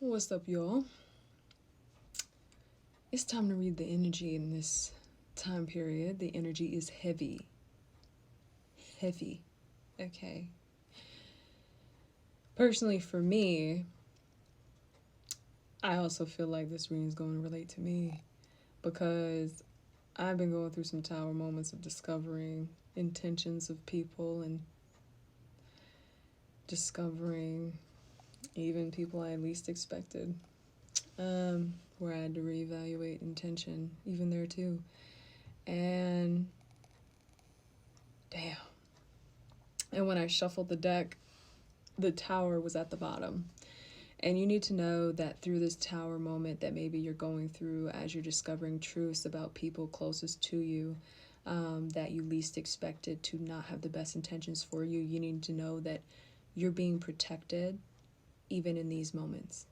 What's up, y'all? It's time to read the energy in this time period. The energy is heavy. Heavy. Okay. Personally, for me, I also feel like this reading is going to relate to me because I've been going through some tower moments of discovering intentions of people and discovering even people I least expected. Where I had to reevaluate intention, even there too. And damn. And when I shuffled the deck, the tower was at the bottom. And you need to know that through this tower moment that maybe you're going through as you're discovering truths about people closest to you, that you least expected to not have the best intentions for you, you need to know that you're being protected even in these moments.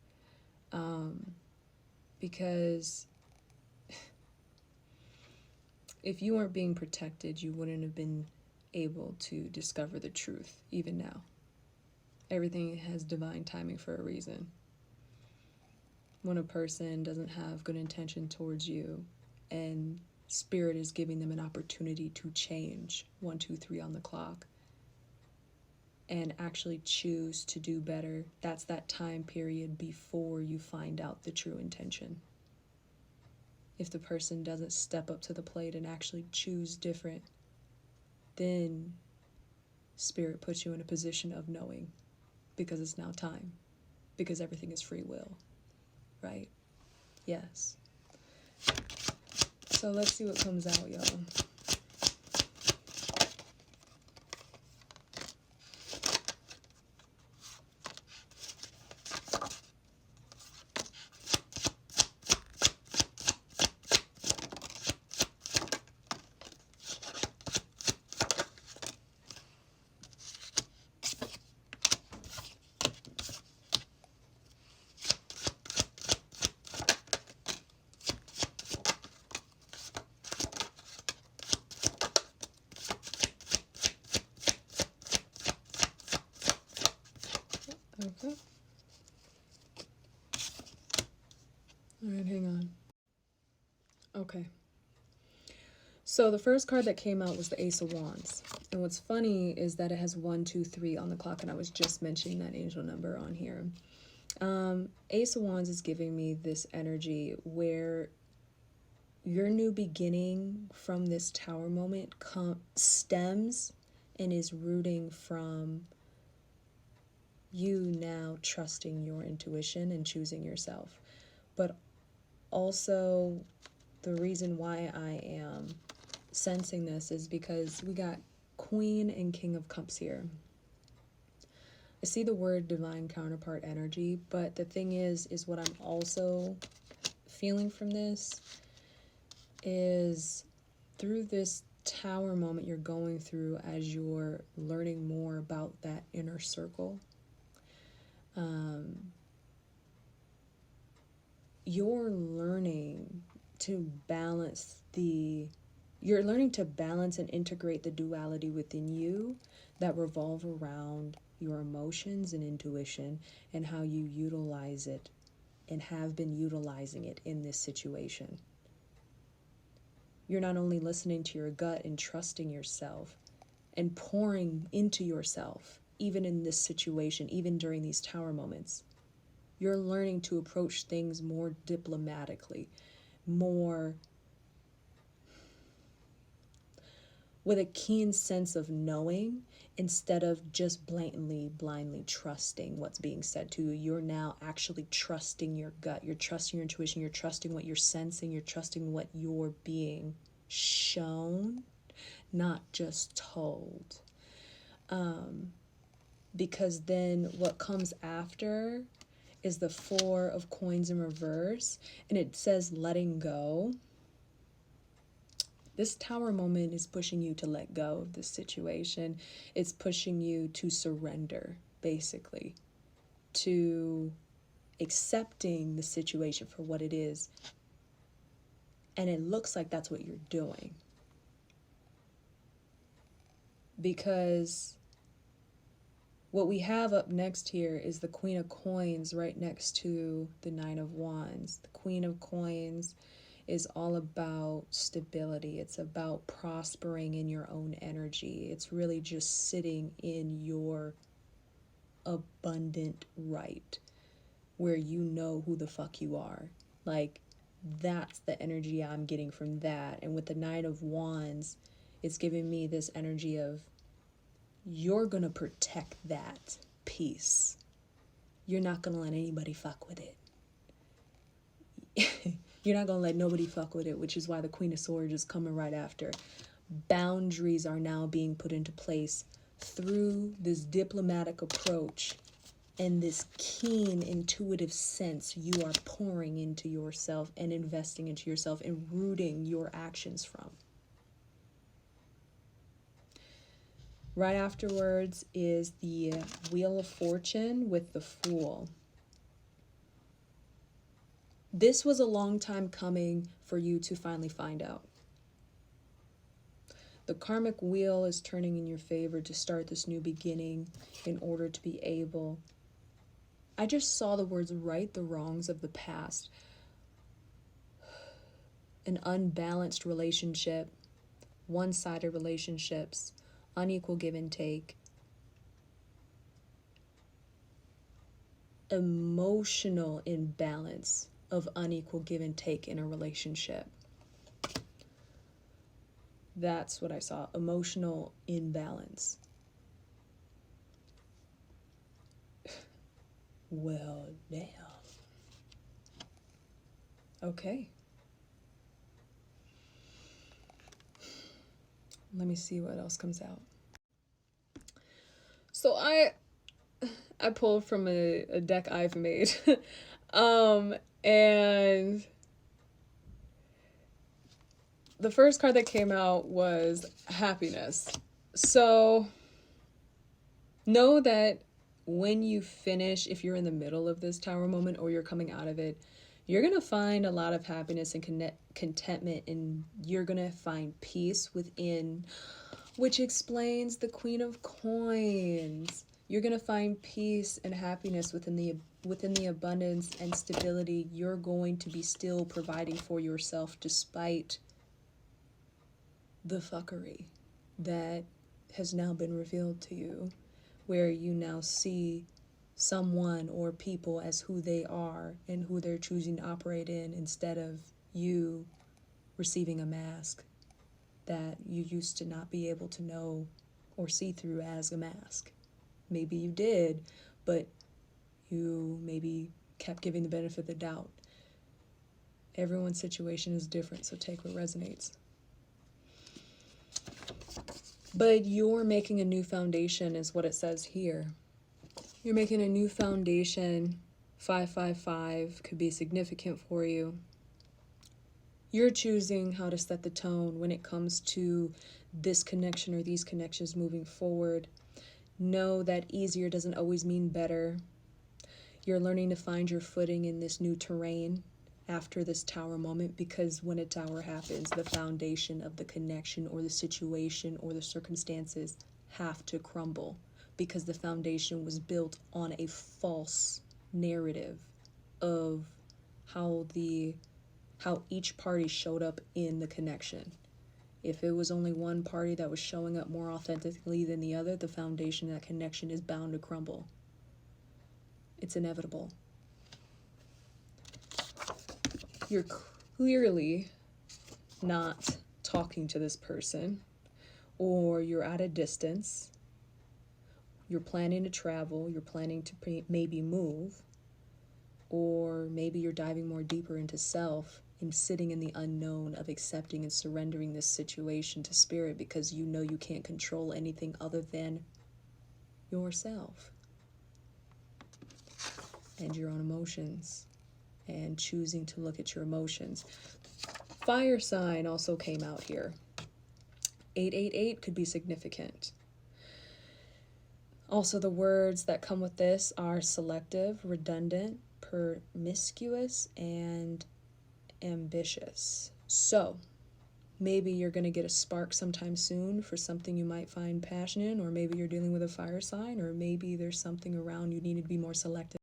Because if you weren't being protected, you wouldn't have been able to discover the truth, even now. Everything has divine timing for a reason. When a person doesn't have good intention towards you and spirit is giving them an opportunity to change 1, 2, 3 on the clock and actually choose to do better, that's that time period before you find out the true intention. If the person doesn't step up to the plate and actually choose different, then spirit puts you in a position of knowing, because it's now time, because everything is free will, right? Yes. So let's see what comes out, y'all. Okay. All right, hang on. Okay. So the first card that came out was the Ace of Wands. And what's funny is that it has 1, 2, 3 on the clock, and I was just mentioning that angel number on here. Ace of Wands is giving me this energy where your new beginning from this tower moment stems and is rooting from you now trusting your intuition and choosing yourself. But also, the reason why I am sensing this is because we got Queen and King of Cups here. I see the word divine counterpart energy, but the thing is what I'm also feeling from this is through this tower moment you're going through as you're learning more about that inner circle, you're learning to balance and integrate the duality within you that revolve around your emotions and intuition and how you utilize it and have been utilizing it in this situation. You're not only listening to your gut and trusting yourself and pouring into yourself, even in this situation, even during these tower moments. You're learning to approach things more diplomatically, more with a keen sense of knowing instead of just blatantly, blindly trusting what's being said to you. You're now actually trusting your gut. You're trusting your intuition. You're trusting what you're sensing. You're trusting what you're being shown, not just told. Because then what comes after is the 4 of Coins in reverse, and it says letting go. This tower moment is pushing you to let go of this situation. It's pushing you to surrender, basically, to accepting the situation for what it is. And it looks like that's what you're doing. Because What we have up next here is the Queen of Coins right next to the Nine of Wands. The Queen of Coins is all about stability. It's about prospering in your own energy. It's really just sitting in your abundant right, where you know who the fuck you are. Like, that's the energy I'm getting from that. And with the Nine of Wands, it's giving me this energy of you're gonna protect that peace. You're not gonna let anybody fuck with it. You're not gonna let nobody fuck with it, which is why the Queen of Swords is coming right after. Boundaries are now being put into place through this diplomatic approach and this keen intuitive sense you are pouring into yourself and investing into yourself and rooting your actions from. Right afterwards is the Wheel of Fortune with the Fool. This was a long time coming for you to finally find out. The karmic wheel is turning in your favor to start this new beginning in order to be able. I just saw the words right the wrongs of the past. An unbalanced relationship, one-sided relationships, unequal give and take, emotional imbalance of unequal give and take in a relationship. That's what I saw, emotional imbalance. Well, damn. Okay. Let me see what else comes out. So I pulled from a deck I've made. And the first card that came out was happiness. So know that when you finish, if you're in the middle of this tower moment or you're coming out of it, you're going to find a lot of happiness and contentment, and you're going to find peace within, which explains the Queen of Coins. You're going to find peace and happiness within the abundance and stability. You're going to be still providing for yourself despite the fuckery that has now been revealed to you, where you now see someone or people as who they are and who they're choosing to operate in, instead of you receiving a mask that you used to not be able to know or see through as a mask. Maybe you did, but you maybe kept giving the benefit of the doubt. Everyone's situation is different, so take what resonates. But you're making a new foundation is what it says here. You're making a new foundation. 555 could be significant for you. You're choosing how to set the tone when it comes to this connection or these connections moving forward. Know that easier doesn't always mean better. You're learning to find your footing in this new terrain after this tower moment, because when a tower happens, the foundation of the connection or the situation or the circumstances have to crumble, because the foundation was built on a false narrative of how each party showed up in the connection. If it was only one party that was showing up more authentically than the other, the foundation of that connection is bound to crumble. It's inevitable. You're clearly not talking to this person, or you're at a distance. You're planning to travel, you're planning to maybe move, or maybe you're diving more deeper into self and sitting in the unknown of accepting and surrendering this situation to spirit, because you know you can't control anything other than yourself and your own emotions, and choosing to look at your emotions. Fire sign also came out here. 888 could be significant. Also, the words that come with this are selective, redundant, promiscuous, and ambitious. So, maybe you're going to get a spark sometime soon for something you might find passion in, or maybe you're dealing with a fire sign, or maybe there's something around you need to be more selective